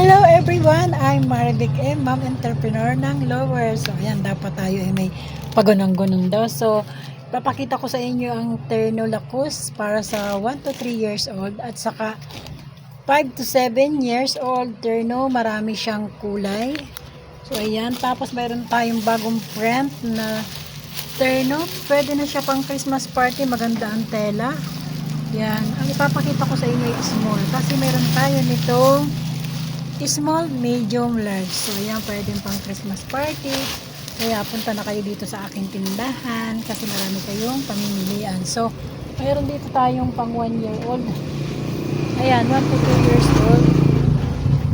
Hello everyone! I'm Marivic M, Ma'am Entrepreneur ng Lower. So ayan, dapat tayo ay may pagunong-gunong daw. So papakita ko sa inyo ang Terno Lacus para sa 1 to 3 years old at saka 5 to 7 years old Terno. Marami siyang kulay. So ayan, tapos mayroon tayong bagong print na Terno. Pwede na siya pang Christmas party, maganda ang tela. Yan, ang ipapakita ko sa inyo ay small kasi meron tayo nitong small, medium, large. So ayan, pwedeng pang Christmas party. Kaya punta na kayo dito sa aking tindahan kasi marami kayong pamimilian. So mayroon dito tayong pang 1 year old. Ayan, 1 to 2 years old.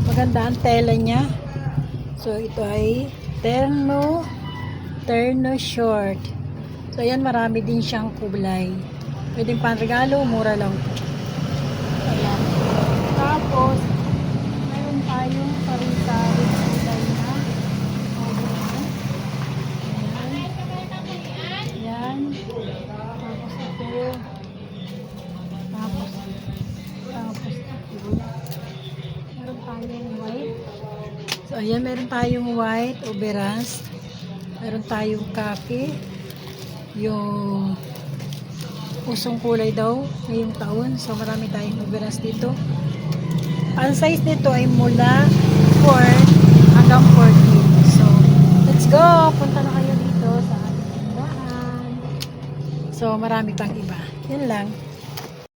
Maganda ang tela niya. So ito ay Terno short. So ayan, marami din siyang kulay. Pwedeng pang regalo, mura lang po. Ayan. Tapos tayong parisari kulay na. Ayan. Tapos ito. Tapos ito. Meron tayong white. So ayan, meron tayong white, oberas. Meron tayong khaki. Yung usong kulay daw ngayong taon. So marami tayong oberas dito. Ang size nito ay mula 4 hanggang 14. So, let's go! Punta na kayo dito sa ating tindahan. So, marami pang iba. Yan lang.